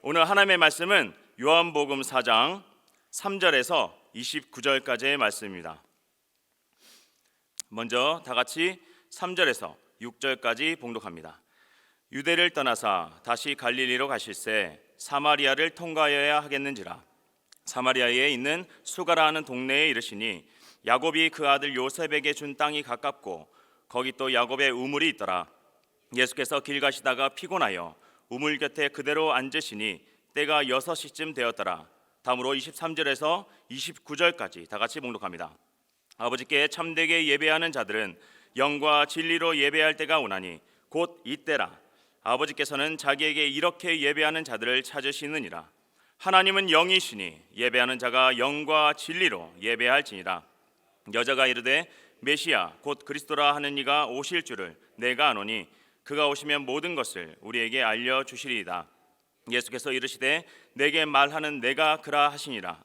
오늘 하나님의 말씀은 요한복음 4장 3절에서 29절까지의 말씀입니다. 먼저 다 같이 3절에서 6절까지 봉독합니다. 유대를 떠나사 다시 갈릴리로 가실새 사마리아를 통과하여야 하겠는지라. 사마리아에 있는 수가라 하는 동네에 이르시니 야곱이 그 아들 요셉에게 준 땅이 가깝고 거기 또 야곱의 우물이 있더라. 예수께서 길 가시다가 피곤하여 우물 곁에 그대로 앉으시니 때가 6시쯤 되었더라. 다음으로 23절에서 29절까지 다 같이 봉독합니다. 아버지께 참되게 예배하는 자들은 영과 진리로 예배할 때가 오나니 곧 이때라. 아버지께서는 자기에게 이렇게 예배하는 자들을 찾으시느니라. 하나님은 영이시니 예배하는 자가 영과 진리로 예배할지니라. 여자가 이르되 메시아 곧 그리스도라 하는 이가 오실 줄을 내가 아노니 그가 오시면 모든 것을 우리에게 알려주시리이다. 예수께서 이르시되 내게 말하는 내가 그라 하시니라.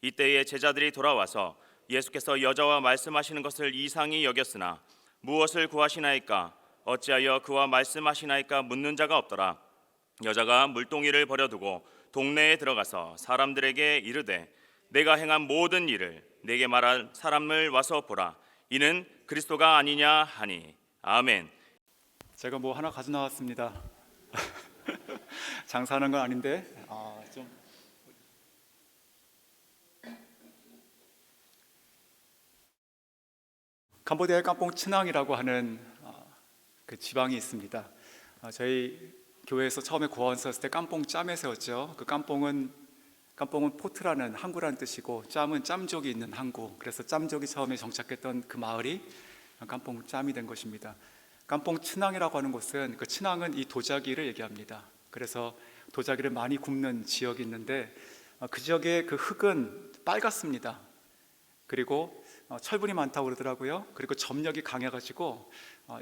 이때에 제자들이 돌아와서 예수께서 여자와 말씀하시는 것을 이상히 여겼으나 무엇을 구하시나이까 어찌하여 그와 말씀하시나이까 묻는 자가 없더라. 여자가 물동이를 버려두고 동네에 들어가서 사람들에게 이르되 내가 행한 모든 일을 내게 말할 사람을 와서 보라. 이는 그리스도가 아니냐 하니. 아멘. 제가 뭐 하나 가져 나왔습니다. 장사하는 건 아닌데 좀 캄보디아의 깜뽕 츠낭이라고 하는 그 지방이 있습니다. 저희 교회에서 처음에 구원 썼을 때 깜뽕 짬에 세웠죠. 그 깜뽕은 포트라는 항구라는 뜻이고 짬은 짬족이 있는 항구. 그래서 짬족이 처음에 정착했던 그 마을이 깜뽕 짬이 된 것입니다. 깜뽕 츠낭이라고 하는 곳은 그 츠낭은 이 도자기를 얘기합니다. 그래서 도자기를 많이 굽는 지역이 있는데 그 지역의 그 흙은 빨갛습니다. 그리고 철분이 많다고 그러더라고요. 그리고 점력이 강해가지고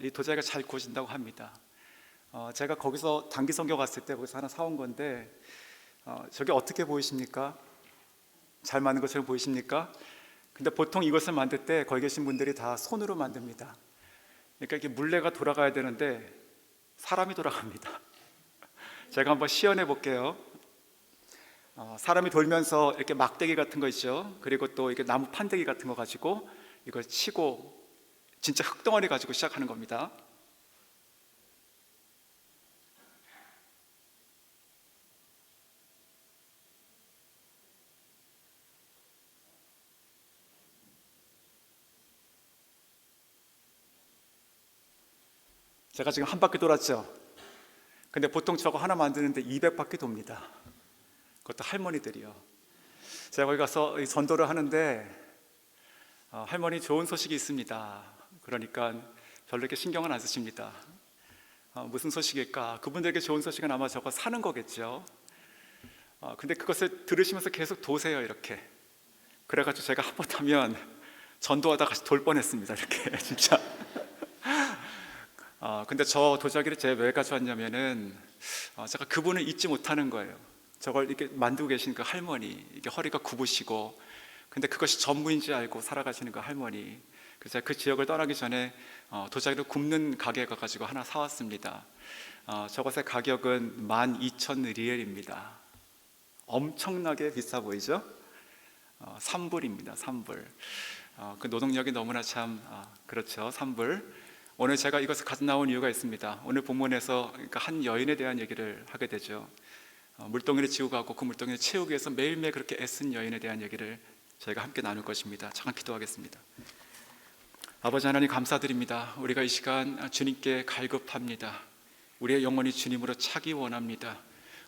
이 도자기가 잘 구워진다고 합니다. 제가 거기서 단기 선교 갔을 때 거기서 하나 사온 건데 저게 어떻게 보이십니까? 잘 만든 것처럼 보이십니까? 근데 보통 이것을 만들 때 거기 계신 분들이 다 손으로 만듭니다. 그러니까 이게 물레가 돌아가야 되는데 사람이 돌아갑니다. 제가 한번 시연해 볼게요. 사람이 돌면서 이렇게 막대기 같은 거 있죠. 그리고 또 이게 나무 판대기 같은 거 가지고 이걸 치고 진짜 흙덩어리 가지고 시작하는 겁니다. 제가 지금 한 바퀴 돌았죠. 근데 보통 저거 하나 만드는데 200바퀴 돕니다. 그것도 할머니들이요. 제가 거기 가서 전도를 하는데 할머니 좋은 소식이 있습니다. 그러니까 별로 이렇게 신경은 안 쓰십니다. 무슨 소식일까? 그분들에게 좋은 소식은 아마 저거 사는 거겠죠. 근데 그것을 들으시면서 계속 도세요 이렇게. 그래가지고 제가 한번 하면 전도하다 같이 돌 뻔했습니다 이렇게 진짜. 근데 저 도자기를 제가 왜 가져왔냐면은 제가 그분을 잊지 못하는 거예요. 저걸 이렇게 만들고 계신 그 할머니, 이게 허리가 굽으시고, 근데 그것이 전부인지 알고 살아가시는 그 할머니. 그래서 제가 그 지역을 떠나기 전에 도자기를 굽는 가게에 가가지고 하나 사왔습니다. 저것의 가격은 12,000리엘입니다. 엄청나게 비싸 보이죠? 3불입니다. 3불. 그 노동력이 너무나 참 그렇죠. 3불. 오늘 제가 이것을 가져 나온 이유가 있습니다. 오늘 본문에서 그러니까 한 여인에 대한 얘기를 하게 되죠. 물동이를 지고 가고 그 물동이를 채우기 위해서 매일매일 그렇게 애쓴 여인에 대한 얘기를 저희가 함께 나눌 것입니다. 잠깐 기도하겠습니다. 아버지 하나님 감사드립니다. 우리가 이 시간 주님께 갈급합니다. 우리의 영혼이 주님으로 차기 원합니다.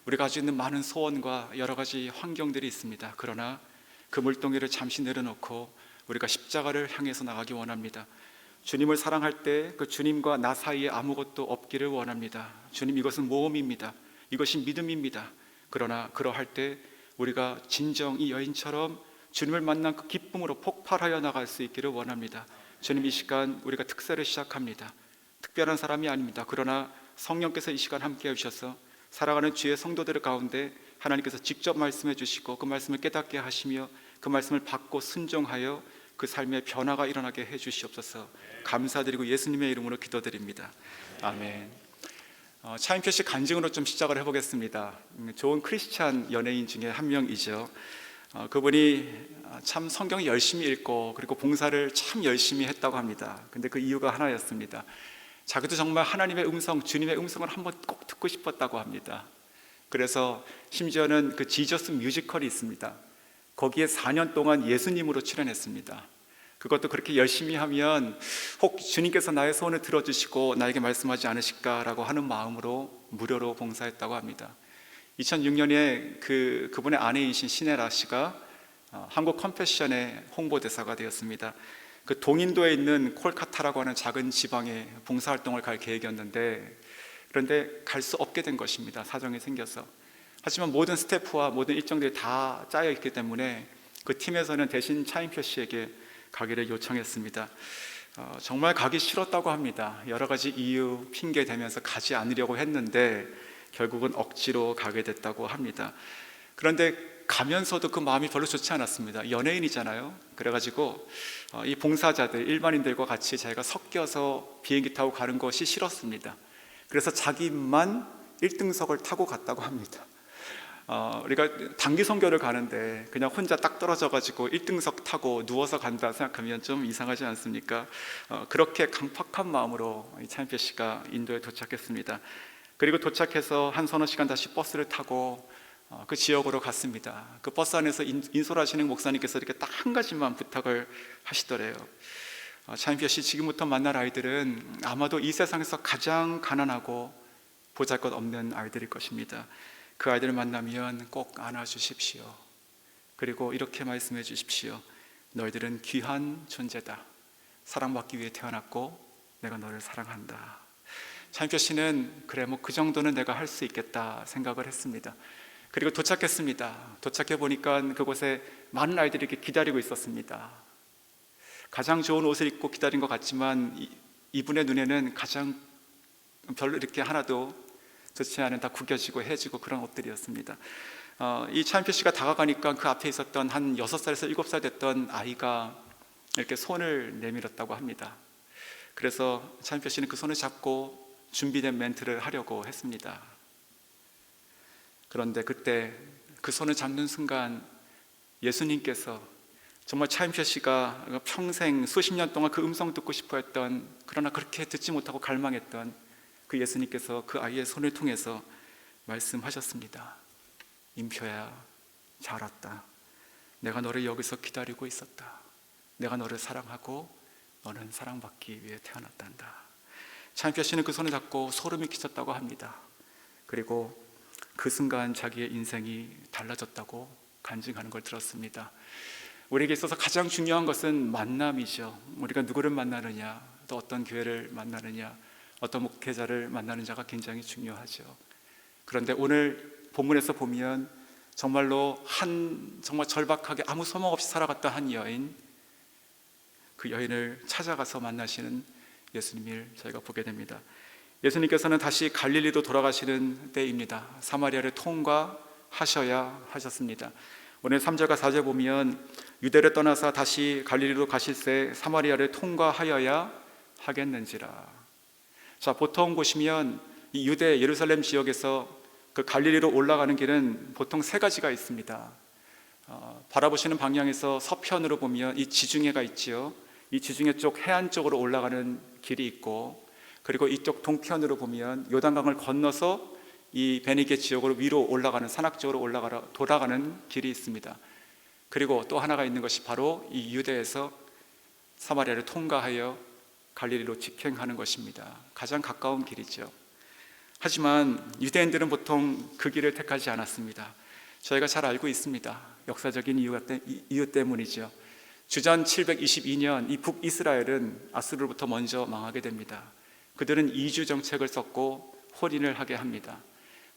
우리가 가지고 있는 많은 소원과 여러 가지 환경들이 있습니다. 그러나 그 물동이를 잠시 내려놓고 우리가 십자가를 향해서 나가기 원합니다. 주님을 사랑할 때 그 주님과 나 사이에 아무것도 없기를 원합니다. 주님, 이것은 모험입니다. 이것이 믿음입니다. 그러나 그러할 때 우리가 진정 이 여인처럼 주님을 만난 그 기쁨으로 폭발하여 나갈 수 있기를 원합니다. 주님, 이 시간 우리가 특세를 시작합니다. 특별한 사람이 아닙니다. 그러나 성령께서 이 시간 함께 해주셔서 살아가는 주의 성도들 가운데 하나님께서 직접 말씀해 주시고 그 말씀을 깨닫게 하시며 그 말씀을 받고 순종하여 그 삶의 변화가 일어나게 해 주시옵소서. 감사드리고 예수님의 이름으로 기도드립니다. 아멘. 차인표 씨 간증으로 좀 시작을 해보겠습니다. 좋은 크리스찬 연예인 중에 한 명이죠. 그분이 참 성경 열심히 읽고 그리고 봉사를 참 열심히 했다고 합니다. 근데 그 이유가 하나였습니다. 자기도 정말 하나님의 음성, 주님의 음성을 한번 꼭 듣고 싶었다고 합니다. 그래서 심지어는 그 지저스 뮤지컬이 있습니다. 거기에 4년 동안 예수님으로 출연했습니다. 그것도 그렇게 열심히 하면 혹 주님께서 나의 소원을 들어주시고 나에게 말씀하지 않으실까라고 하는 마음으로 무료로 봉사했다고 합니다. 2006년에 그분의 아내이신 시네라 씨가 한국 컴패션의 홍보대사가 되었습니다. 그 동인도에 있는 콜카타라고 하는 작은 지방에 봉사활동을 갈 계획이었는데 그런데 갈 수 없게 된 것입니다. 사정이 생겨서. 하지만 모든 스태프와 모든 일정들이 다 짜여 있기 때문에 그 팀에서는 대신 차인표 씨에게 가기를 요청했습니다. 정말 가기 싫었다고 합니다. 여러 가지 이유, 핑계 대면서 가지 않으려고 했는데 결국은 억지로 가게 됐다고 합니다. 그런데 가면서도 그 마음이 별로 좋지 않았습니다. 연예인이잖아요. 그래가지고 이 봉사자들, 일반인들과 같이 자기가 섞여서 비행기 타고 가는 것이 싫었습니다. 그래서 자기만 1등석을 타고 갔다고 합니다. 우리가 단기 선교를 가는데 그냥 혼자 딱 떨어져가지고 1등석 타고 누워서 간다 생각하면 좀 이상하지 않습니까? 그렇게 강팍한 마음으로 차인표 씨가 인도에 도착했습니다. 그리고 도착해서 한 서너 시간 다시 버스를 타고 그 지역으로 갔습니다. 그 버스 안에서 인솔하시는 목사님께서 이렇게 딱 한 가지만 부탁을 하시더래요. 차인표 씨, 지금부터 만날 아이들은 아마도 이 세상에서 가장 가난하고 보잘것없는 아이들일 것입니다. 그 아이들을 만나면 꼭 안아주십시오. 그리고 이렇게 말씀해 주십시오. 너희들은 귀한 존재다. 사랑받기 위해 태어났고 내가 너를 사랑한다. 차인표 씨는 그래 뭐 그 정도는 내가 할 수 있겠다 생각을 했습니다. 그리고 도착했습니다. 도착해 보니까 그곳에 많은 아이들이 이렇게 기다리고 있었습니다. 가장 좋은 옷을 입고 기다린 것 같지만 이분의 눈에는 가장 별로 이렇게 하나도 좋지 않은 다 구겨지고 해지고 그런 옷들이었습니다. 이 차인표 씨가 다가가니까 그 앞에 있었던 한 6살에서 7살 됐던 아이가 이렇게 손을 내밀었다고 합니다. 그래서 차인표 씨는 그 손을 잡고 준비된 멘트를 하려고 했습니다. 그런데 그때 그 손을 잡는 순간 예수님께서 정말 차인표 씨가 평생 수십 년 동안 그 음성 듣고 싶어 했던, 그러나 그렇게 듣지 못하고 갈망했던 그 예수님께서 그 아이의 손을 통해서 말씀하셨습니다. 임표야, 잘 왔다. 내가 너를 여기서 기다리고 있었다. 내가 너를 사랑하고 너는 사랑받기 위해 태어났단다. 차인표 씨는 그 손을 잡고 소름이 끼쳤다고 합니다. 그리고 그 순간 자기의 인생이 달라졌다고 간증하는 걸 들었습니다. 우리에게 있어서 가장 중요한 것은 만남이죠. 우리가 누구를 만나느냐, 또 어떤 교회를 만나느냐, 어떤 목회자를 만나는 자가 굉장히 중요하죠. 그런데 오늘 본문에서 보면 정말로 정말 절박하게 아무 소망 없이 살아갔던 한 여인, 그 여인을 찾아가서 만나시는 예수님을 저희가 보게 됩니다. 예수님께서는 다시 갈릴리로 돌아가시는 때입니다. 사마리아를 통과하셔야 하셨습니다. 오늘 3절과 4절 보면 유대를 떠나서 다시 갈릴리로 가실새 사마리아를 통과하여야 하겠는지라. 자, 보통 보시면 이 유대 예루살렘 지역에서 그 갈릴리로 올라가는 길은 보통 세 가지가 있습니다. 바라보시는 방향에서 서편으로 보면 이 지중해가 있지요. 이 지중해 쪽 해안 쪽으로 올라가는 길이 있고, 그리고 이쪽 동편으로 보면 요단강을 건너서 이 베니게 지역으로 위로 올라가는, 산악 쪽으로 돌아가는 길이 있습니다. 그리고 또 하나가 있는 것이 바로 이 유대에서 사마리아를 통과하여 갈릴리로 직행하는 것입니다. 가장 가까운 길이죠. 하지만 유대인들은 보통 그 길을 택하지 않았습니다. 저희가 잘 알고 있습니다. 역사적인 이유 때문이죠. 주전 722년 이 북이스라엘은 아수르로부터 먼저 망하게 됩니다. 그들은 이주 정책을 썼고 혼인을 하게 합니다.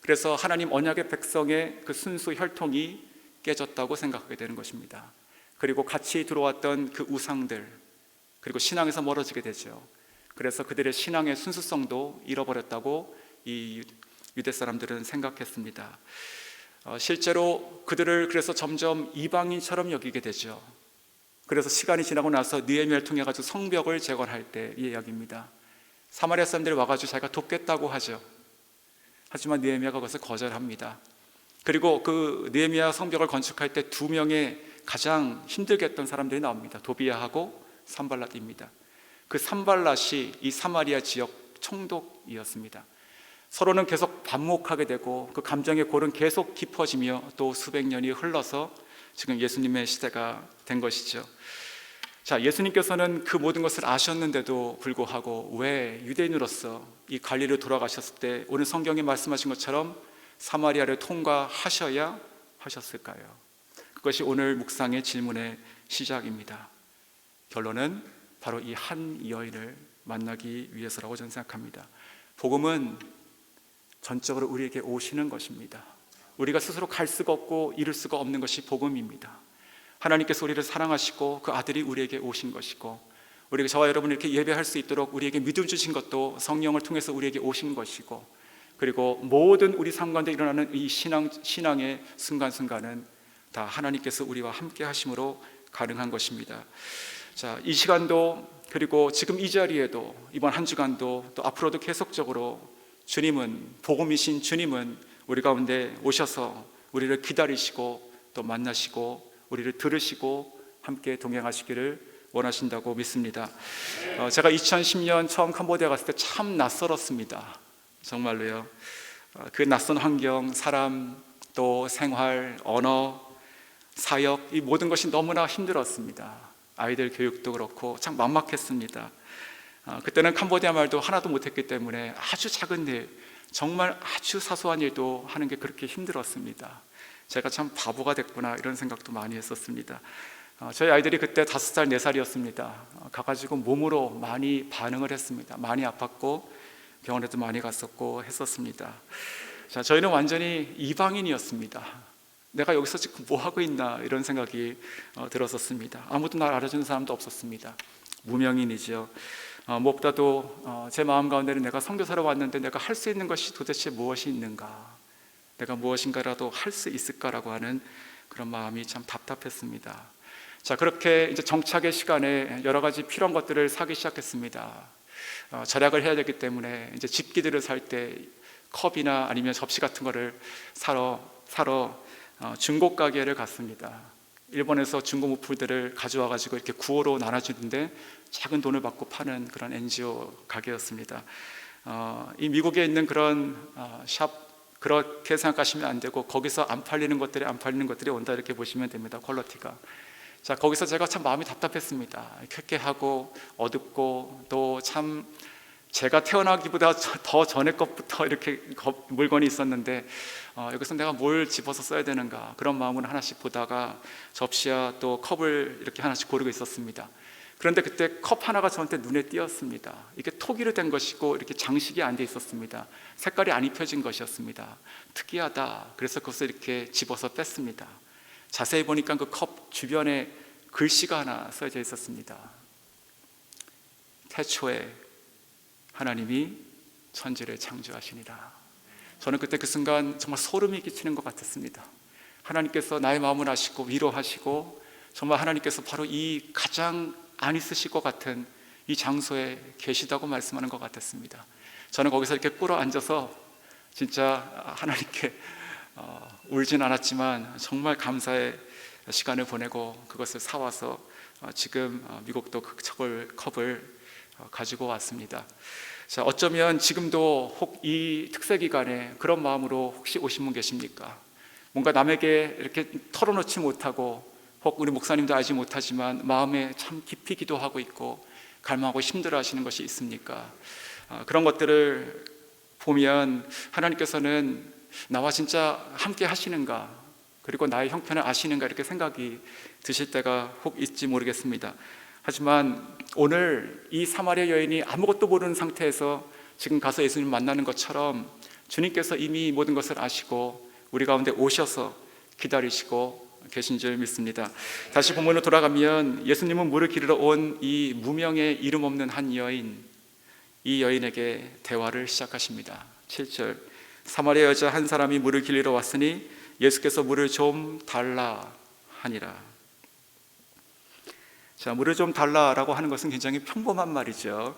그래서 하나님 언약의 백성의 그 순수 혈통이 깨졌다고 생각하게 되는 것입니다. 그리고 같이 들어왔던 그 우상들, 그리고 신앙에서 멀어지게 되죠. 그래서 그들의 신앙의 순수성도 잃어버렸다고 이 유대 사람들은 생각했습니다. 실제로 그들을 그래서 점점 이방인처럼 여기게 되죠. 그래서 시간이 지나고 나서 느헤미야를 통해 가지고 성벽을 재건할 때 이 이야기입니다. 사마리아 사람들이 와가지고 자기가 돕겠다고 하죠. 하지만 느헤미야가 그것을 거절합니다. 그리고 그 느헤미야 성벽을 건축할 때 두 명의 가장 힘들게 했던 사람들이 나옵니다. 도비야하고 산발랏입니다. 그 산발랏이 이 사마리아 지역 총독이었습니다. 서로는 계속 반목하게 되고 그 감정의 골은 계속 깊어지며 또 수백 년이 흘러서 지금 예수님의 시대가 된 것이죠. 자, 예수님께서는 그 모든 것을 아셨는데도 불구하고 왜 유대인으로서 이 갈릴리로 돌아가셨을 때 오늘 성경에 말씀하신 것처럼 사마리아를 통과하셔야 하셨을까요? 그것이 오늘 묵상의 질문의 시작입니다. 결론은 바로 이 한 여인을 만나기 위해서라고 저는 생각합니다. 복음은 전적으로 우리에게 오시는 것입니다. 우리가 스스로 갈 수가 없고 이룰 수가 없는 것이 복음입니다. 하나님께서 우리를 사랑하시고 그 아들이 우리에게 오신 것이고, 우리가 저와 여러분이 이렇게 예배할 수 있도록 우리에게 믿음 주신 것도 성령을 통해서 우리에게 오신 것이고, 그리고 모든 우리 삶 가운데 일어나는 이 신앙의 순간순간은 다 하나님께서 우리와 함께 하심으로 가능한 것입니다. 자, 이 시간도, 그리고 지금 이 자리에도, 이번 한 주간도 또 앞으로도 계속적으로 주님은, 복음이신 주님은 우리 가운데 오셔서 우리를 기다리시고 또 만나시고 우리를 들으시고 함께 동행하시기를 원하신다고 믿습니다. 제가 2010년 처음 캄보디아 갔을 때 참 낯설었습니다. 정말로요. 그 낯선 환경, 사람, 또 생활, 언어, 사역, 이 모든 것이 너무나 힘들었습니다. 아이들 교육도 그렇고 참 막막했습니다. 그때는 캄보디아 말도 하나도 못했기 때문에 아주 작은 일, 정말 아주 사소한 일도 하는 게 그렇게 힘들었습니다. 제가 참 바보가 됐구나 이런 생각도 많이 했었습니다. 저희 아이들이 그때 5살, 4살이었습니다. 가가지고 몸으로 많이 반응을 했습니다. 많이 아팠고 병원에도 많이 갔었고 했었습니다. 자, 저희는 완전히 이방인이었습니다. 내가 여기서 지금 뭐 하고 있나 이런 생각이 들었었습니다. 아무도 날 알아주는 사람도 없었습니다. 무명인이죠. 무엇보다도 제 마음 가운데는 내가 선교사로 왔는데 내가 할 수 있는 것이 도대체 무엇이 있는가, 내가 무엇인가라도 할 수 있을까라고 하는 그런 마음이 참 답답했습니다. 자, 그렇게 이제 정착의 시간에 여러 가지 필요한 것들을 사기 시작했습니다. 절약을 해야 되기 때문에 이제 집기들을 살 때 컵이나 아니면 접시 같은 거를 사러 중고 가게를 갔습니다. 일본에서 중고 물품들을 가져와 가지고 이렇게 구호로 나눠주는데 작은 돈을 받고 파는 그런 NGO 가게였습니다. 이 미국에 있는 그런 샵, 그렇게 생각하시면 안 되고 거기서 안 팔리는 것들이 온다 이렇게 보시면 됩니다. 퀄리티가. 자, 거기서 제가 참 마음이 답답했습니다. 쾌쾌하고 어둡고 또 참 제가 태어나기보다 더 전에 것부터 이렇게 물건이 있었는데 여기서 내가 뭘 집어서 써야 되는가, 그런 마음으로 하나씩 보다가 접시와 또 컵을 이렇게 하나씩 고르고 있었습니다. 그런데 그때 컵 하나가 저한테 눈에 띄었습니다. 이게 토기로 된 것이고 이렇게 장식이 안 돼 있었습니다. 색깔이 안 입혀진 것이었습니다. 특이하다. 그래서 그것을 이렇게 집어서 뺐습니다. 자세히 보니까 그 컵 주변에 글씨가 하나 써져 있었습니다. 태초에 하나님이 천지를 창조하시니라. 저는 그때 그 순간 정말 소름이 끼치는 것 같았습니다. 하나님께서 나의 마음을 아시고 위로하시고 정말 하나님께서 바로 이 가장 안 있으실 것 같은 이 장소에 계시다고 말씀하는 것 같았습니다. 저는 거기서 이렇게 꿇어 앉아서 진짜 하나님께 울진 않았지만 정말 감사의 시간을 보내고 그것을 사와서 지금 미국도 그 컵을 가지고 왔습니다. 자, 어쩌면 지금도 혹 이 특세 기간에 그런 마음으로 혹시 오신 분 계십니까? 뭔가 남에게 이렇게 털어놓지 못하고 혹 우리 목사님도 알지 못하지만 마음에 참 깊이 기도하고 있고 갈망하고 힘들어하시는 것이 있습니까? 그런 것들을 보면 하나님께서는 나와 진짜 함께 하시는가, 그리고 나의 형편을 아시는가 이렇게 생각이 드실 때가 혹 있지 모르겠습니다. 하지만 오늘 이 사마리아 여인이 아무것도 모르는 상태에서 지금 가서 예수님 만나는 것처럼 주님께서 이미 모든 것을 아시고 우리 가운데 오셔서 기다리시고 계신 줄 믿습니다. 다시 본문으로 돌아가면 예수님은 물을 기르러 온 이 무명의 이름 없는 한 여인, 이 여인에게 대화를 시작하십니다. 7절, 사마리아 여자 한 사람이 물을 기르러 왔으니 예수께서 물을 좀 달라 하니라. 자, 물을 좀 달라라고 하는 것은 굉장히 평범한 말이죠.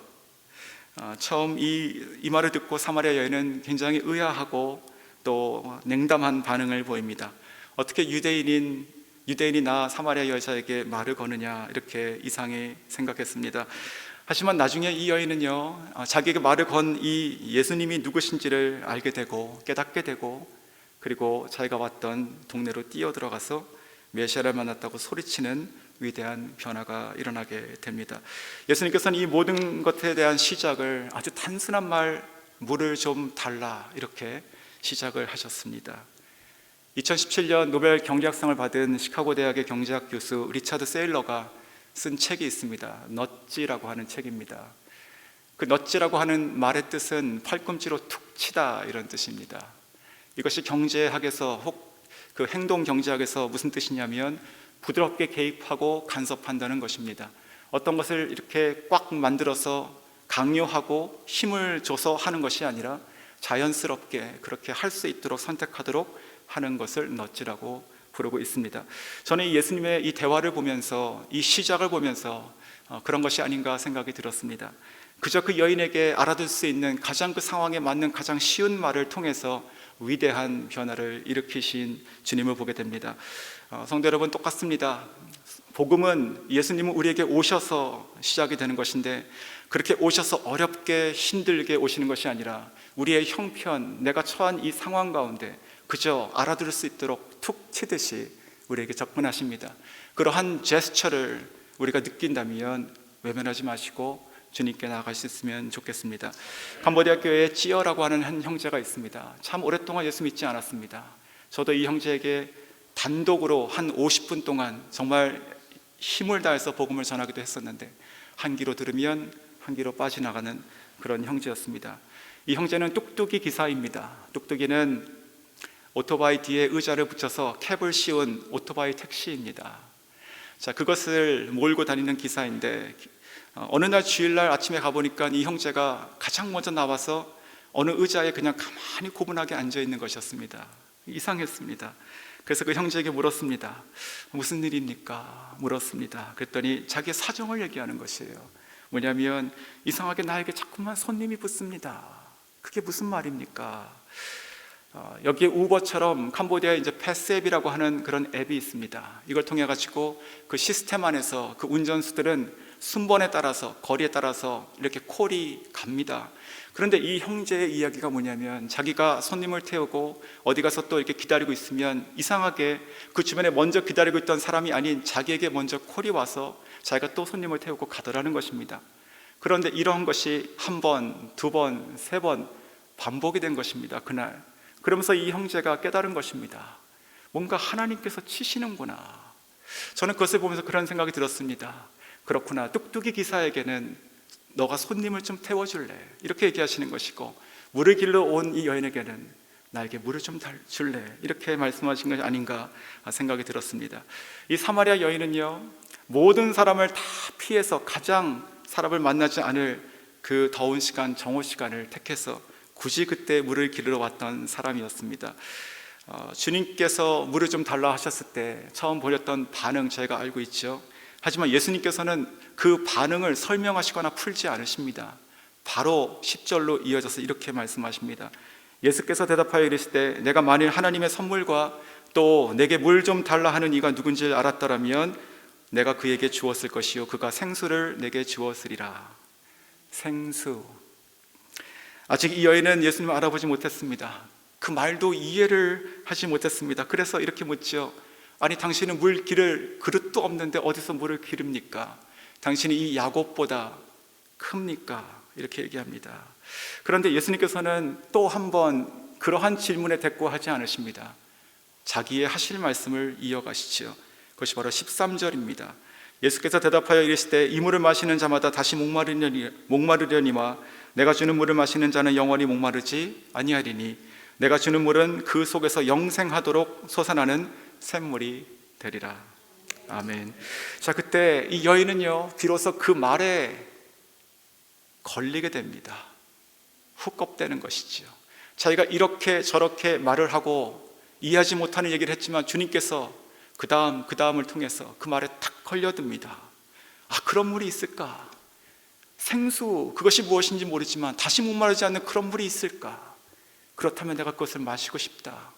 처음 이 말을 듣고 사마리아 여인은 굉장히 의아하고 또 냉담한 반응을 보입니다. 어떻게 유대인이 나 사마리아 여자에게 말을 거느냐, 이렇게 이상히 생각했습니다. 하지만 나중에 이 여인은요, 자기에게 말을 건 이 예수님이 누구신지를 알게 되고 깨닫게 되고, 그리고 자기가 왔던 동네로 뛰어들어가서 메시아를 만났다고 소리치는 위대한 변화가 일어나게 됩니다. 예수님께서는 이 모든 것에 대한 시작을 아주 단순한 말, 물을 좀 달라, 이렇게 시작을 하셨습니다. 2017년 노벨 경제학상을 받은 시카고 대학의 경제학 교수 리차드 세일러가 쓴 책이 있습니다. 넛지라고 하는 책입니다. 그 넛지라고 하는 말의 뜻은 팔꿈치로 툭 치다, 이런 뜻입니다. 이것이 경제학에서 혹 그 행동 경제학에서 무슨 뜻이냐면 부드럽게 개입하고 간섭한다는 것입니다. 어떤 것을 이렇게 꽉 만들어서 강요하고 힘을 줘서 하는 것이 아니라 자연스럽게 그렇게 할 수 있도록 선택하도록 하는 것을 넛지라고 부르고 있습니다. 저는 이 예수님의 이 대화를 보면서, 이 시작을 보면서 그런 것이 아닌가 생각이 들었습니다. 그저 그 여인에게 알아들 수 있는 가장 그 상황에 맞는 가장 쉬운 말을 통해서 위대한 변화를 일으키신 주님을 보게 됩니다. 성도 여러분, 똑같습니다. 복음은 예수님은 우리에게 오셔서 시작이 되는 것인데, 그렇게 오셔서 어렵게 힘들게 오시는 것이 아니라 우리의 형편, 내가 처한 이 상황 가운데 그저 알아들을 수 있도록 툭 치듯이 우리에게 접근하십니다. 그러한 제스처를 우리가 느낀다면 외면하지 마시고 주님께 나아갈 수 있으면 좋겠습니다. 캄보디아 교회에 찌어라고 하는 한 형제가 있습니다. 참 오랫동안 예수 믿지 않았습니다. 저도 이 형제에게 단독으로 한 50분 동안 정말 힘을 다해서 복음을 전하기도 했었는데, 한 귀로 들으면 한 귀로 빠져나가는 그런 형제였습니다. 이 형제는 뚝뚝이 기사입니다. 뚝뚝이는 오토바이 뒤에 의자를 붙여서 캡을 씌운 오토바이 택시입니다. 자, 그것을 몰고 다니는 기사인데, 어느 날 주일날 아침에 가보니까 이 형제가 가장 먼저 나와서 어느 의자에 그냥 가만히 고분하게 앉아있는 것이었습니다. 이상했습니다. 그래서 그 형제에게 물었습니다. 무슨 일입니까? 물었습니다. 그랬더니 자기의 사정을 얘기하는 것이에요. 뭐냐면, 이상하게 나에게 자꾸만 손님이 붙습니다. 그게 무슨 말입니까? 여기에 우버처럼 캄보디아에 이제 패스앱이라고 하는 그런 앱이 있습니다. 이걸 통해 가지고 그 시스템 안에서 그 운전수들은 순번에 따라서, 거리에 따라서 이렇게 콜이 갑니다. 그런데 이 형제의 이야기가 뭐냐면, 자기가 손님을 태우고 어디 가서 또 이렇게 기다리고 있으면 이상하게 그 주변에 먼저 기다리고 있던 사람이 아닌 자기에게 먼저 콜이 와서 자기가 또 손님을 태우고 가더라는 것입니다. 그런데 이런 것이 한 번, 두 번, 세 번 반복이 된 것입니다. 그날. 그러면서 이 형제가 깨달은 것입니다. 뭔가 하나님께서 치시는구나. 저는 그것을 보면서 그런 생각이 들었습니다. 그렇구나, 뚝뚝이 기사에게는 너가 손님을 좀 태워줄래, 이렇게 얘기하시는 것이고, 물을 길러 온 이 여인에게는 나에게 물을 좀 줄래, 이렇게 말씀하신 것이 아닌가 생각이 들었습니다. 이 사마리아 여인은요, 모든 사람을 다 피해서 가장 사람을 만나지 않을 그 더운 시간, 정오 시간을 택해서 굳이 그때 물을 기르러 왔던 사람이었습니다. 주님께서 물을 좀 달라 하셨을 때 처음 보였던 반응 저희가 알고 있죠. 하지만 예수님께서는 그 반응을 설명하시거나 풀지 않으십니다. 바로 10절로 이어져서 이렇게 말씀하십니다. 예수께서 대답하여 이르시되, 내가 만일 하나님의 선물과 또 내게 물 좀 달라 하는 이가 누군지 알았더라면 내가 그에게 주었을 것이요 그가 생수를 내게 주었으리라. 생수. 아직 이 여인은 예수님을 알아보지 못했습니다. 그 말도 이해를 하지 못했습니다. 그래서 이렇게 묻죠. 아니, 당신은 물 기를 그릇도 없는데 어디서 물을 기릅니까? 당신이 이 야곱보다 큽니까? 이렇게 얘기합니다. 그런데 예수님께서는 또 한 번 그러한 질문에 대꾸하지 않으십니다. 자기의 하실 말씀을 이어가시죠. 그것이 바로 13절입니다. 예수께서 대답하여 이르시되, 이 물을 마시는 자마다 다시 목마르려니와 내가 주는 물을 마시는 자는 영원히 목마르지 아니하리니 내가 주는 물은 그 속에서 영생하도록 솟아나는 샘물이 되리라. 아멘. 자, 그때 이 여인은요, 비로소 그 말에 걸리게 됩니다. 훅겁되는 것이지요. 자기가 이렇게 저렇게 말을 하고 이해하지 못하는 얘기를 했지만 주님께서 그 다음을 통해서 그 말에 탁 걸려듭니다. 아, 그런 물이 있을까? 생수, 그것이 무엇인지 모르지만 다시 목마르지 않는 그런 물이 있을까? 그렇다면 내가 그것을 마시고 싶다.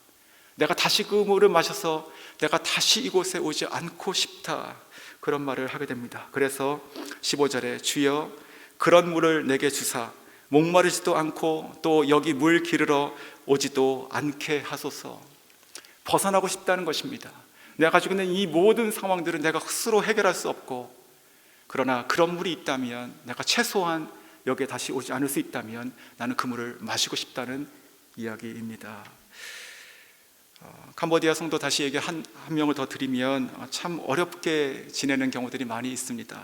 내가 다시 그 물을 마셔서 내가 다시 이곳에 오지 않고 싶다. 그런 말을 하게 됩니다. 그래서 15절에 주여 그런 물을 내게 주사 목마르지도 않고 또 여기 물 기르러 오지도 않게 하소서. 벗어나고 싶다는 것입니다. 내가 가지고 있는 이 모든 상황들은 내가 스스로 해결할 수 없고, 그러나 그런 물이 있다면, 내가 최소한 여기에 다시 오지 않을 수 있다면 나는 그 물을 마시고 싶다는 이야기입니다. 캄보디아 성도 다시 얘기 한 명을 더 드리면 참 어렵게 지내는 경우들이 많이 있습니다.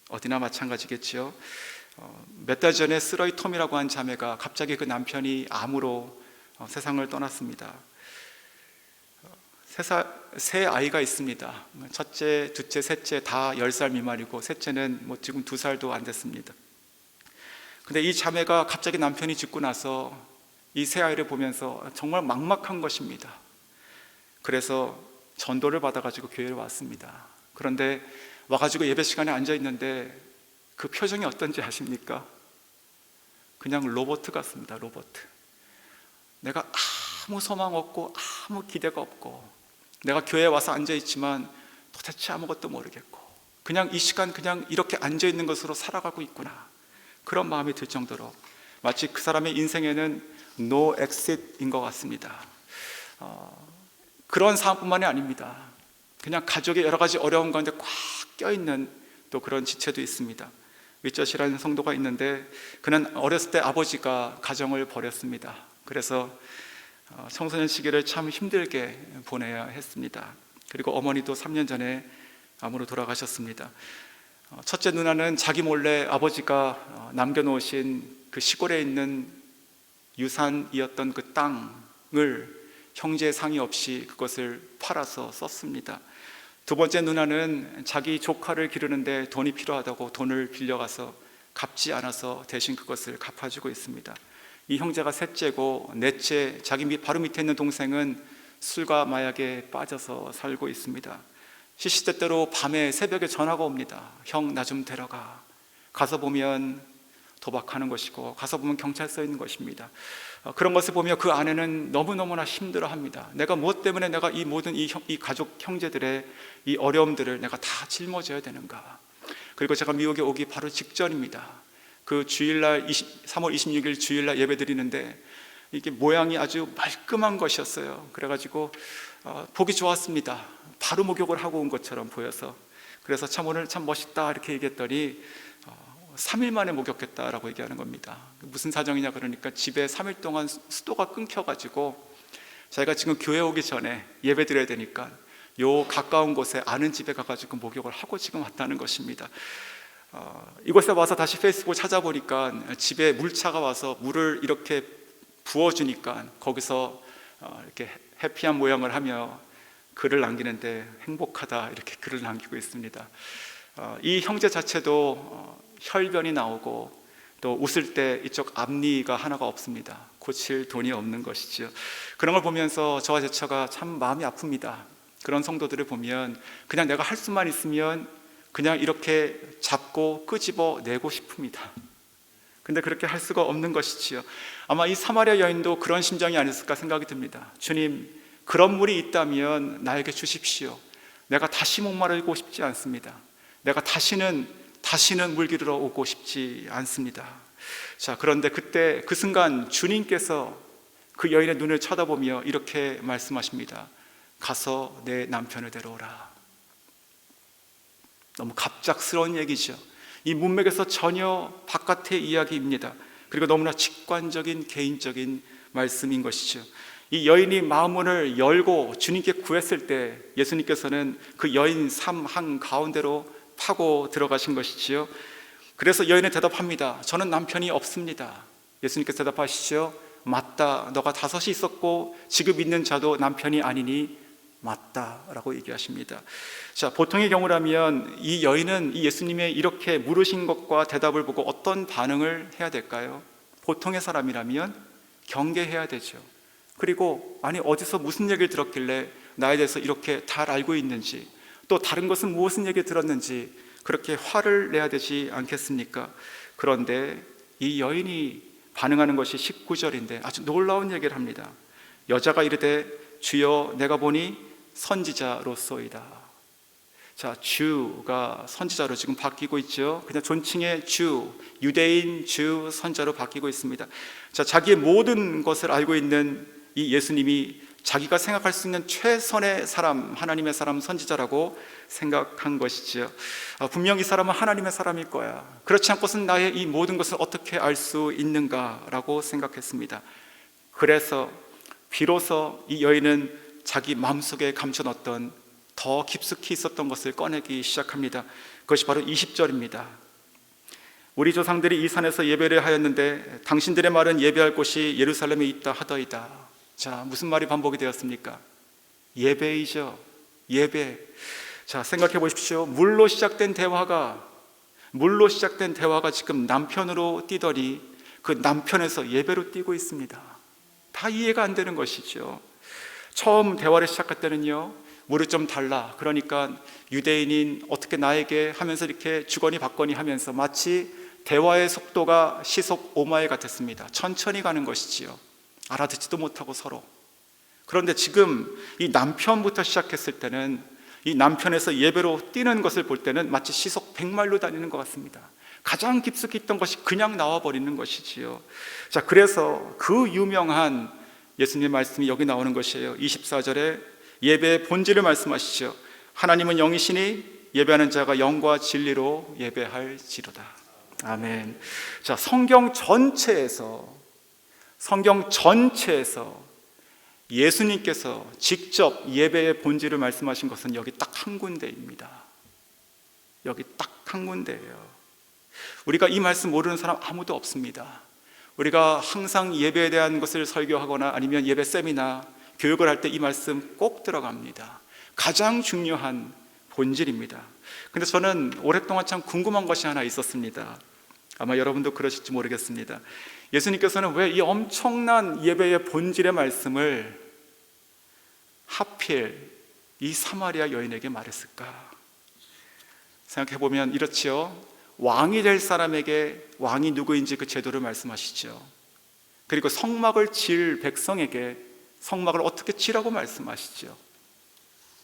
어디나 마찬가지겠죠. 몇 달 전에 쓰러이 톰이라고 한 자매가 갑자기 그 남편이 암으로 세상을 떠났습니다. 세 아이가 있습니다. 첫째, 둘째, 셋째 다 10살 미만이고 셋째는 지금 2살도 안 됐습니다. 근데 이 자매가 갑자기 남편이 죽고 나서 이 세 아이를 보면서 정말 막막한 것입니다. 그래서 전도를 받아가지고 교회를 왔습니다. 그런데 와가지고 예배 시간에 앉아 있는데 그 표정이 어떤지 아십니까? 그냥 로봇 같습니다. 로봇. 내가 아무 소망 없고 아무 기대가 없고, 내가 교회에 와서 앉아 있지만 도대체 아무것도 모르겠고, 그냥 이 시간 그냥 이렇게 앉아 있는 것으로 살아가고 있구나, 그런 마음이 들 정도로 마치 그 사람의 인생에는 no exit인 것 같습니다. 그런 상황뿐만이 아닙니다. 그냥 가족의 여러 가지 어려운 가운데 꽉 껴있는 또 그런 지체도 있습니다. 위쩌시라는 성도가 있는데 그는 어렸을 때 아버지가 가정을 버렸습니다. 그래서 청소년 시기를 참 힘들게 보내야 했습니다. 그리고 어머니도 3년 전에 암으로 돌아가셨습니다. 첫째 누나는 자기 몰래 아버지가 남겨놓으신 그 시골에 있는 유산이었던 그 땅을 형제 상의 없이 그것을 팔아서 썼습니다. 두 번째 누나는 자기 조카를 기르는데 돈이 필요하다고 돈을 빌려가서 갚지 않아서 대신 그것을 갚아주고 있습니다. 이 형제가 셋째고, 넷째 자기 바로 밑에 있는 동생은 술과 마약에 빠져서 살고 있습니다. 시시때때로 밤에 새벽에 전화가 옵니다. 형, 나 좀 데려가. 가서 보면 도박하는 것이고, 가서 보면 경찰서에 있는 것입니다. 그런 것을 보며 그 아내는 너무너무나 힘들어합니다. 내가 무엇 때문에 내가 이 모든 이 가족 형제들의 이 어려움들을 내가 다 짊어져야 되는가. 그리고 제가 미국에 오기 바로 직전입니다. 그 주일날 3월 26일 주일날 예배 드리는데 이게 모양이 아주 말끔한 것이었어요. 그래가지고 보기 좋았습니다. 바로 목욕을 하고 온 것처럼 보여서. 그래서 참 오늘 참 멋있다 이렇게 얘기했더니 3일 만에 목욕했다라고 얘기하는 겁니다. 무슨 사정이냐 그러니까 집에 3일 동안 수도가 끊겨가지고 자기가 지금 교회 오기 전에 예배 드려야 되니까 요 가까운 곳에 아는 집에 가가지고 목욕을 하고 지금 왔다는 것입니다. 이곳에 와서 다시 페이스북을 찾아보니까 집에 물차가 와서 물을 이렇게 부어주니까 거기서 이렇게 해피한 모양을 하며 글을 남기는데 행복하다 이렇게 글을 남기고 있습니다. 이 형제 자체도 혈변이 나오고 또 웃을 때 이쪽 앞니가 하나가 없습니다. 고칠 돈이 없는 것이죠. 그런 걸 보면서 저와 제 처가 참 마음이 아픕니다. 그런 성도들을 보면 그냥 내가 할 수만 있으면 그냥 이렇게 잡고 끄집어 내고 싶습니다. 근데 그렇게 할 수가 없는 것이지요. 아마 이 사마리아 여인도 그런 심정이 아니었을까 생각이 듭니다. 주님, 그런 물이 있다면 나에게 주십시오. 내가 다시 목마르고 싶지 않습니다. 내가 다시는 물 기르러 오고 싶지 않습니다. 자, 그런데 그때 그 순간 주님께서 그 여인의 눈을 쳐다보며 이렇게 말씀하십니다. 가서 내 남편을 데려오라. 너무 갑작스러운 얘기죠. 이 문맥에서 전혀 바깥의 이야기입니다. 그리고 너무나 직관적인 개인적인 말씀인 것이죠. 이 여인이 마음문을 열고 주님께 구했을 때 예수님께서는 그 여인 삶 한가운데로 파고 들어가신 것이지요. 그래서 여인은 대답합니다. 저는 남편이 없습니다. 예수님께서 대답하시죠. 맞다. 너가 5이 있었고 지금 있는 자도 남편이 아니니 맞다 라고 얘기하십니다. 자, 보통의 경우라면 이 여인은 이 예수님의 이렇게 물으신 것과 대답을 보고 어떤 반응을 해야 될까요? 보통의 사람이라면 경계해야 되죠. 그리고 아니 어디서 무슨 얘기를 들었길래 나에 대해서 이렇게 잘 알고 있는지, 또 다른 것은 무슨 얘기 들었는지 그렇게 화를 내야 되지 않겠습니까? 그런데 이 여인이 반응하는 것이 19절인데 아주 놀라운 얘기를 합니다. 여자가 이르되 주여 내가 보니 선지자로소이다. 자, 주가 선지자로 지금 바뀌고 있죠. 그냥 존칭의 주, 유대인 주 선자로 바뀌고 있습니다. 자, 자기의 모든 것을 알고 있는 이 예수님이 자기가 생각할 수 있는 최선의 사람, 하나님의 사람, 선지자라고 생각한 것이죠. 분명 이 사람은 하나님의 사람일 거야. 그렇지 않고선 나의 이 모든 것을 어떻게 알 수 있는가라고 생각했습니다. 그래서 비로소 이 여인은 자기 마음속에 감춰놨던 더 깊숙이 있었던 것을 꺼내기 시작합니다. 그것이 바로 20절입니다. 우리 조상들이 이 산에서 예배를 하였는데 당신들의 말은 예배할 곳이 예루살렘에 있다 하더이다. 자, 무슨 말이 반복이 되었습니까? 예배이죠. 예배. 자, 생각해 보십시오. 물로 시작된 대화가 지금 남편으로 뛰더니 그 남편에서 예배로 뛰고 있습니다. 다 이해가 안 되는 것이죠. 처음 대화를 시작할 때는요, 물을 좀 달라. 그러니까 유대인인 어떻게 나에게 하면서 이렇게 주거니 받거니 하면서 마치 대화의 속도가 시속 5마일 같았습니다. 천천히 가는 것이지요. 알아듣지도 못하고 서로. 그런데 지금 이 남편부터 시작했을 때는 이 남편에서 예배로 뛰는 것을 볼 때는 마치 시속 100마일로 다니는 것 같습니다. 가장 깊숙이 있던 것이 그냥 나와버리는 것이지요. 자, 그래서 그 유명한 예수님의 말씀이 여기 나오는 것이에요. 24절에 예배의 본질을 말씀하시죠. 하나님은 영이시니 예배하는 자가 영과 진리로 예배할지로다. 아멘. 자, 성경 전체에서 예수님께서 직접 예배의 본질을 말씀하신 것은 여기 딱 한 군데입니다. 여기 딱 한 군데예요. 우리가 이 말씀 모르는 사람 아무도 없습니다. 우리가 항상 예배에 대한 것을 설교하거나 아니면 예배 세미나 교육을 할 때 이 말씀 꼭 들어갑니다. 가장 중요한 본질입니다. 근데 저는 오랫동안 참 궁금한 것이 하나 있었습니다. 아마 여러분도 그러실지 모르겠습니다. 예수님께서는 왜 이 엄청난 예배의 본질의 말씀을 하필 이 사마리아 여인에게 말했을까? 생각해보면 이렇지요. 왕이 될 사람에게 왕이 누구인지 그 제도를 말씀하시죠. 그리고 성막을 질 백성에게 성막을 어떻게 지라고 말씀하시죠.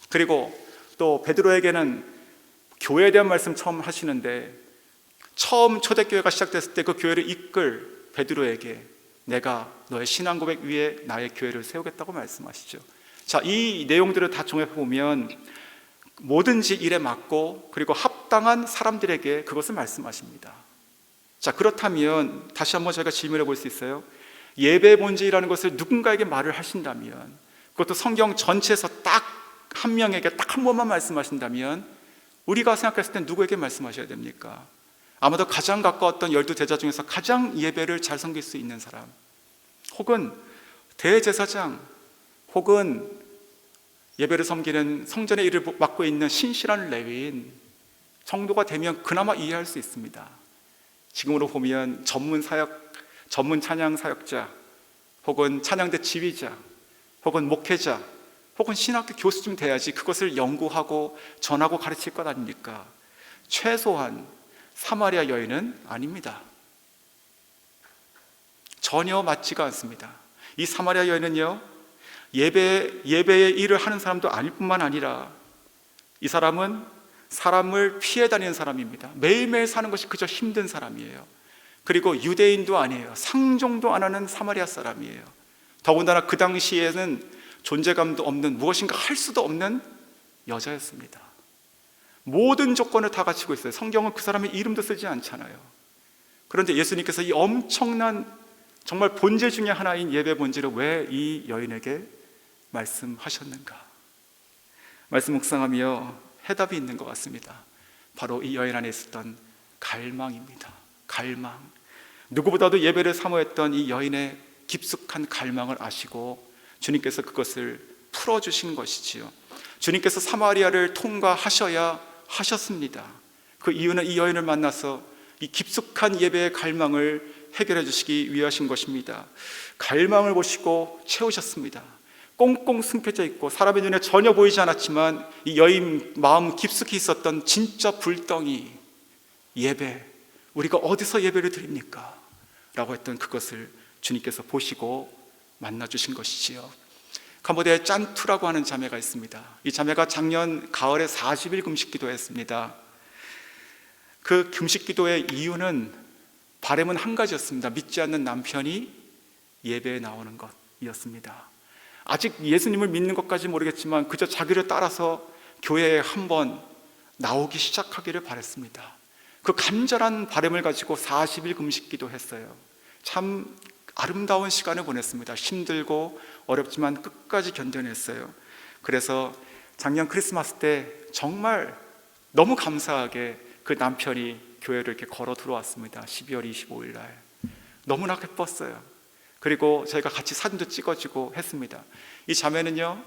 그리고 또 베드로에게는 교회에 대한 말씀 처음 하시는데 처음 초대교회가 시작됐을 때 그 교회를 이끌 베드로에게 내가 너의 신앙 고백 위에 나의 교회를 세우겠다고 말씀하시죠. 자, 이 내용들을 다 종합해보면 뭐든지 일에 맞고 그리고 합당한 사람들에게 그것을 말씀하십니다. 자, 그렇다면 다시 한번 저희가 질문해 볼 수 있어요. 예배의 본질이라는 것을 누군가에게 말을 하신다면, 그것도 성경 전체에서 딱 한 명에게 딱 한 번만 말씀하신다면 우리가 생각했을 때 누구에게 말씀하셔야 됩니까? 아마도 가장 가까웠던 12제자 중에서 가장 예배를 잘 섬길 수 있는 사람, 혹은 대제사장, 혹은 예배를 섬기는 성전의 일을 맡고 있는 신실한 레위인 정도가 되면 그나마 이해할 수 있습니다. 지금으로 보면 전문 찬양 사역자, 혹은 찬양대 지휘자, 혹은 목회자, 혹은 신학교 교수쯤 돼야지 그것을 연구하고 전하고 가르칠 것 아닙니까? 최소한 사마리아 여인은 아닙니다. 전혀 맞지가 않습니다. 이 사마리아 여인은요, 예배의 일을 하는 사람도 아닐 뿐만 아니라 이 사람은 사람을 피해 다니는 사람입니다. 매일매일 사는 것이 그저 힘든 사람이에요. 그리고 유대인도 아니에요. 상종도 안 하는 사마리아 사람이에요. 더군다나 그 당시에는 존재감도 없는, 무엇인가 할 수도 없는 여자였습니다. 모든 조건을 다 갖추고 있어요. 성경은 그 사람의 이름도 쓰지 않잖아요. 그런데 예수님께서 이 엄청난 정말 본질 중에 하나인 예배 본질을 왜 이 여인에게 말씀하셨는가? 말씀 묵상하며 해답이 있는 것 같습니다. 바로 이 여인 안에 있었던 갈망입니다. 갈망. 누구보다도 예배를 사모했던 이 여인의 깊숙한 갈망을 아시고 주님께서 그것을 풀어주신 것이지요. 주님께서 사마리아를 통과하셔야 하셨습니다. 그 이유는 이 여인을 만나서 이 깊숙한 예배의 갈망을 해결해 주시기 위하신 것입니다. 갈망을 보시고 채우셨습니다. 꽁꽁 숨겨져 있고 사람의 눈에 전혀 보이지 않았지만 이 여인 마음 깊숙이 있었던 진짜 불덩이 예배, 우리가 어디서 예배를 드립니까? 라고 했던 그것을 주님께서 보시고 만나주신 것이지요. 캄보디아에 짠투라고 하는 자매가 있습니다. 이 자매가 작년 가을에 40일 금식 기도했습니다. 그 금식 기도의 이유는 바람은 한 가지였습니다. 믿지 않는 남편이 예배에 나오는 것이었습니다. 아직 예수님을 믿는 것까지 모르겠지만 그저 자기를 따라서 교회에 한번 나오기 시작하기를 바랬습니다. 그 간절한 바람을 가지고 40일 금식 기도했어요. 참 아름다운 시간을 보냈습니다. 힘들고 어렵지만 끝까지 견뎌냈어요. 그래서 작년 크리스마스 때 정말 너무 감사하게 그 남편이 교회를 이렇게 걸어 들어왔습니다. 12월 25일 날 너무나 기뻤어요. 그리고 저희가 같이 사진도 찍어주고 했습니다. 이 자매는요,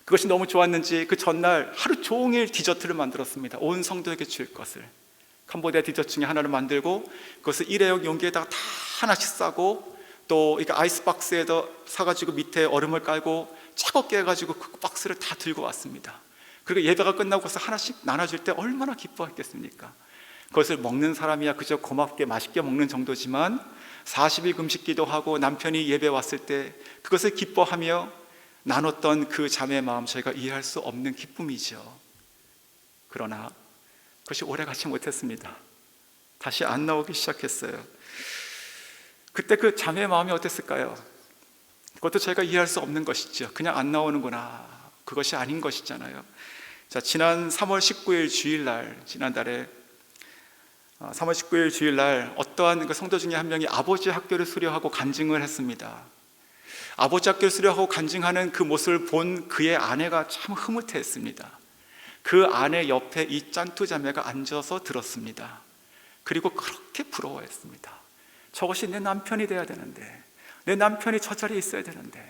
그것이 너무 좋았는지 그 전날 하루 종일 디저트를 만들었습니다. 온 성도에게 줄 것을. 캄보디아 디저트 중에 하나를 만들고 그것을 일회용 용기에다가 다 하나씩 싸고 또 이렇게 아이스박스에다 사가지고 밑에 얼음을 깔고 차갑게 해가지고 그 박스를 다 들고 왔습니다. 그리고 예배가 끝나고 그것을 하나씩 나눠줄 때 얼마나 기뻐했겠습니까? 그것을 먹는 사람이야 그저 고맙게 맛있게 먹는 정도지만 40일 금식 기도하고 남편이 예배 왔을 때 그것을 기뻐하며 나눴던 그 자매의 마음, 저희가 이해할 수 없는 기쁨이죠. 그러나 그것이 오래가지 못했습니다. 다시 안 나오기 시작했어요. 그때 그 자매의 마음이 어땠을까요? 그것도 저희가 이해할 수 없는 것이죠. 그냥 안 나오는구나, 그것이 아닌 것이잖아요. 자, 지난 3월 19일 주일날, 지난달에 3월 19일 주일날 어떠한 그 성도 중에 한 명이 아버지 학교를 수료하고 간증을 했습니다. 아버지 학교를 수료하고 간증하는 그 모습을 본 그의 아내가 참 흐뭇해했습니다. 그 아내 옆에 이 짠투 자매가 앉아서 들었습니다. 그리고 그렇게 부러워했습니다. 저것이 내 남편이 돼야 되는데, 내 남편이 저 자리에 있어야 되는데.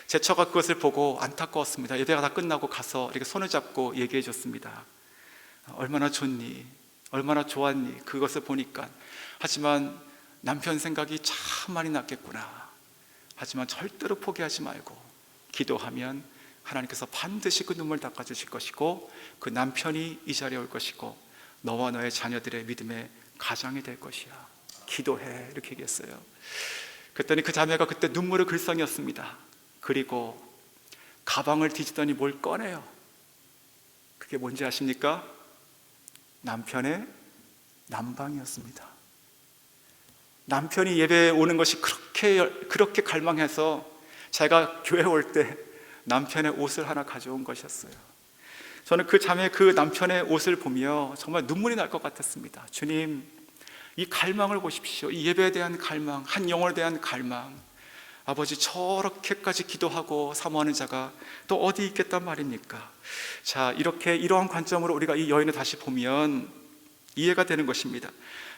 제 처가 그것을 보고 안타까웠습니다. 예배가 다 끝나고 가서 이렇게 손을 잡고 얘기해 줬습니다. 얼마나 좋니? 얼마나 좋았니? 그것을 보니까. 하지만 남편 생각이 참 많이 났겠구나. 하지만 절대로 포기하지 말고 기도하면 하나님께서 반드시 그 눈물 닦아주실 것이고 그 남편이 이 자리에 올 것이고 너와 너의 자녀들의 믿음의 가장이 될 것이야. 기도해. 이렇게 얘기했어요. 그랬더니 그 자매가 그때 눈물을 글썽였습니다. 그리고 가방을 뒤지더니 뭘 꺼내요. 그게 뭔지 아십니까? 남편의 난방이었습니다. 남편이 예배에 오는 것이 그렇게 갈망해서 제가 교회 올 때 남편의 옷을 하나 가져온 것이었어요. 저는 그 자매 그 남편의 옷을 보며 정말 눈물이 날 것 같았습니다. 주님, 이 갈망을 보십시오. 이 예배에 대한 갈망, 한 영혼에 대한 갈망. 아버지, 저렇게까지 기도하고 사모하는 자가 또 어디 있겠단 말입니까? 자, 이러한 관점으로 우리가 이 여인을 다시 보면 이해가 되는 것입니다.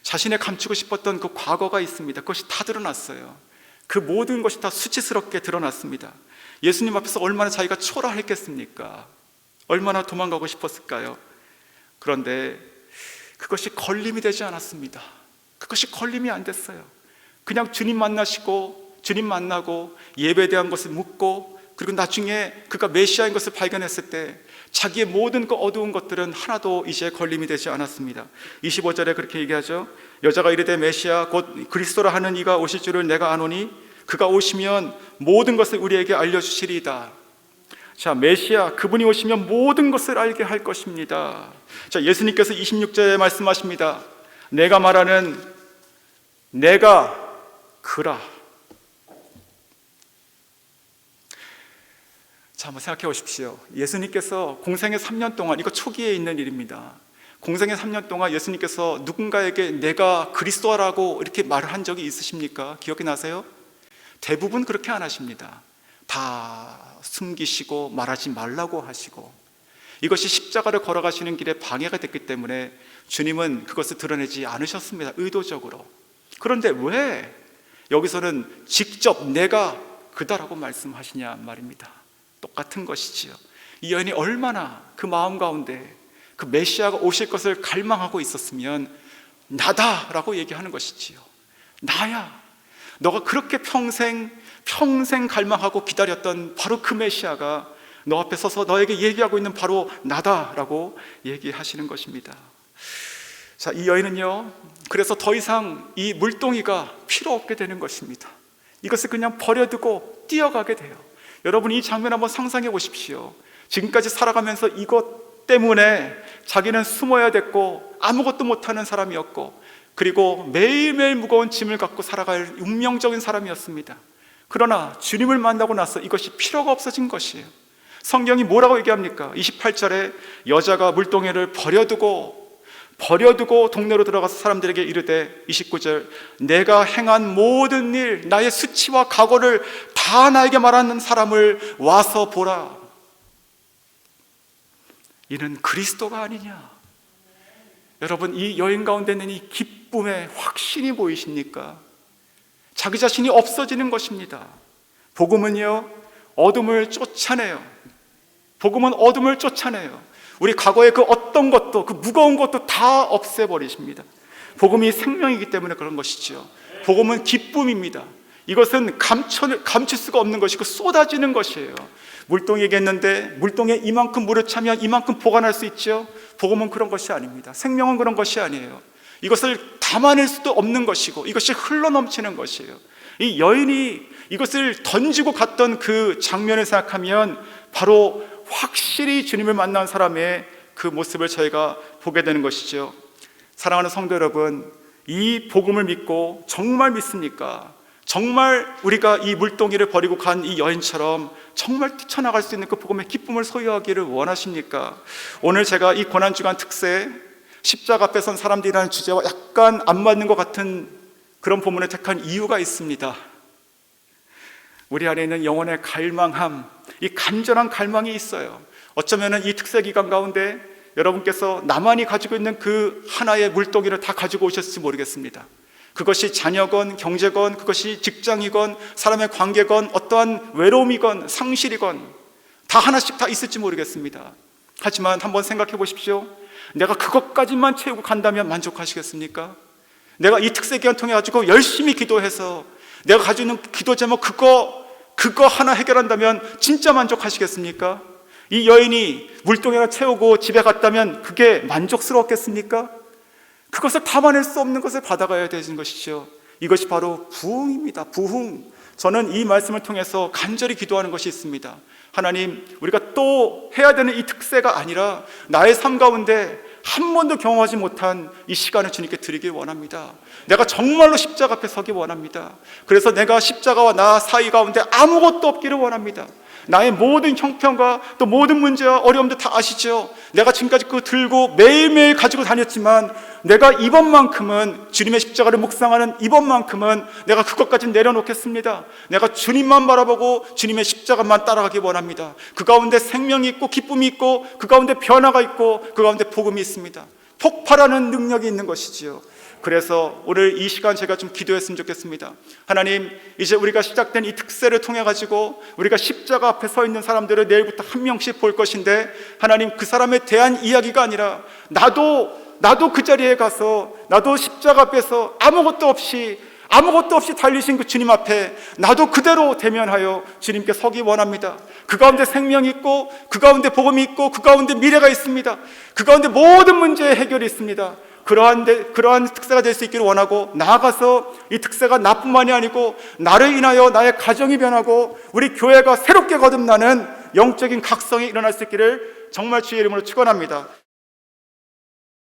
자신의 감추고 싶었던 그 과거가 있습니다. 그것이 다 드러났어요. 그 모든 것이 다 수치스럽게 드러났습니다. 예수님 앞에서 얼마나 자기가 초라했겠습니까? 얼마나 도망가고 싶었을까요? 그런데 그것이 걸림이 되지 않았습니다. 그것이 걸림이 안 됐어요. 그냥 주님 만나고 예배에 대한 것을 묻고, 그리고 나중에 그가 메시아인 것을 발견했을 때 자기의 모든 그 어두운 것들은 하나도 이제 걸림이 되지 않았습니다. 25절에 그렇게 얘기하죠. 여자가 이르되 메시아 곧 그리스도라 하는 이가 오실 줄을 내가 아노니 그가 오시면 모든 것을 우리에게 알려주시리이다. 자, 메시아, 그분이 오시면 모든 것을 알게 할 것입니다. 자, 예수님께서 26절에 말씀하십니다. 내가 말하는 내가 그라. 자, 한번 생각해 보십시오. 예수님께서 공생의 3년 동안, 이거 초기에 있는 일입니다. 공생의 3년 동안 예수님께서 누군가에게 내가 그리스도라고 이렇게 말을 한 적이 있으십니까? 기억이 나세요? 대부분 그렇게 안 하십니다. 다 숨기시고 말하지 말라고 하시고, 이것이 십자가를 걸어가시는 길에 방해가 됐기 때문에 주님은 그것을 드러내지 않으셨습니다. 의도적으로. 그런데 왜 여기서는 직접 내가 그다라고 말씀하시냐 말입니다. 똑같은 것이지요. 이 여인이 얼마나 그 마음 가운데 그 메시아가 오실 것을 갈망하고 있었으면 나다라고 얘기하는 것이지요. 나야. 너가 그렇게 평생 갈망하고 기다렸던 바로 그 메시아가 너 앞에 서서 너에게 얘기하고 있는 바로 나다라고 얘기하시는 것입니다. 자, 이 여인은요, 그래서 더 이상 이 물동이가 필요 없게 되는 것입니다. 이것을 그냥 버려두고 뛰어가게 돼요. 여러분, 이 장면 한번 상상해 보십시오. 지금까지 살아가면서 이것 때문에 자기는 숨어야 됐고 아무것도 못하는 사람이었고, 그리고 매일매일 무거운 짐을 갖고 살아갈 운명적인 사람이었습니다. 그러나 주님을 만나고 나서 이것이 필요가 없어진 것이에요. 성경이 뭐라고 얘기합니까? 28절에 여자가 물동이를 버려두고 동네로 들어가서 사람들에게 이르되, 29절, 내가 행한 모든 일, 나의 수치와 각오를 다 나에게 말하는 사람을 와서 보라. 이는 그리스도가 아니냐? 여러분, 이 여인 가운데 있는 이 기쁨의 확신이 보이십니까? 자기 자신이 없어지는 것입니다. 복음은요, 어둠을 쫓아내요. 복음은 어둠을 쫓아내요. 우리 과거의 그 어떤 것도, 그 무거운 것도 다 없애버리십니다. 복음이 생명이기 때문에 그런 것이죠. 복음은 기쁨입니다. 이것은 감출 수가 없는 것이고 쏟아지는 것이에요. 물동이 얘기했는데, 물동에 이만큼 물을 차면 이만큼 보관할 수 있죠. 복음은 그런 것이 아닙니다. 생명은 그런 것이 아니에요. 이것을 담아낼 수도 없는 것이고 이것이 흘러넘치는 것이에요. 이 여인이 이것을 던지고 갔던 그 장면을 생각하면 바로 확실히 주님을 만난 사람의 그 모습을 저희가 보게 되는 것이죠. 사랑하는 성도 여러분, 이 복음을 믿고 정말 믿습니까? 정말 우리가 이 물동이를 버리고 간 이 여인처럼 정말 뛰쳐나갈 수 있는 그 복음의 기쁨을 소유하기를 원하십니까? 오늘 제가 이 고난주간 특세, 십자가 앞에 선 사람들이라는 주제와 약간 안 맞는 것 같은 그런 본문을 택한 이유가 있습니다. 우리 안에 있는 영혼의 갈망함, 이 간절한 갈망이 있어요. 어쩌면 이 특세 기간 가운데 여러분께서 나만이 가지고 있는 그 하나의 물동이를 다 가지고 오셨을지 모르겠습니다. 그것이 자녀건 경제건, 그것이 직장이건 사람의 관계건, 어떠한 외로움이건 상실이건 다 하나씩 다 있을지 모르겠습니다. 하지만 한번 생각해 보십시오. 내가 그것까지만 채우고 간다면 만족하시겠습니까? 내가 이 특세 기간 통해 가지고 열심히 기도해서 내가 가지고 있는 기도 제목 그거 하나 해결한다면 진짜 만족하시겠습니까? 이 여인이 물동이나 채우고 집에 갔다면 그게 만족스러웠겠습니까? 그것을 담아낼 수 없는 것을 받아가야 되는 것이죠. 이것이 바로 부흥입니다. 부흥. 저는 이 말씀을 통해서 간절히 기도하는 것이 있습니다. 하나님, 우리가 또 해야 되는 이 특세가 아니라 나의 삶 가운데 한 번도 경험하지 못한 이 시간을 주님께 드리길 원합니다. 내가 정말로 십자가 앞에 서기 원합니다. 그래서 내가 십자가와 나 사이 가운데 아무것도 없기를 원합니다. 나의 모든 형편과 또 모든 문제와 어려움도 다 아시죠? 내가 지금까지 그거 들고 매일매일 가지고 다녔지만 내가 이번만큼은 주님의 십자가를 묵상하는 이번만큼은 내가 그것까지 내려놓겠습니다. 내가 주님만 바라보고 주님의 십자가만 따라가기 원합니다. 그 가운데 생명이 있고 기쁨이 있고 그 가운데 변화가 있고 그 가운데 복음이 있습니다. 폭발하는 능력이 있는 것이지요. 그래서 오늘 이 시간 제가 좀 기도했으면 좋겠습니다. 하나님, 이제 우리가 시작된 이 특세를 통해 가지고 우리가 십자가 앞에 서 있는 사람들을 내일부터 한 명씩 볼 것인데, 하나님, 그 사람에 대한 이야기가 아니라 나도 그 자리에 가서 나도 십자가 앞에서 아무것도 없이 달리신 그 주님 앞에 나도 그대로 대면하여 주님께 서기 원합니다. 그 가운데 생명이 있고 그 가운데 복음이 있고 그 가운데 미래가 있습니다. 그 가운데 모든 문제의 해결이 있습니다. 그러한 특세가 될 수 있기를 원하고, 나아가서 이 특세가 나뿐만이 아니고 나를 인하여 나의 가정이 변하고 우리 교회가 새롭게 거듭나는 영적인 각성이 일어날 수 있기를 정말 주의 이름으로 축원합니다.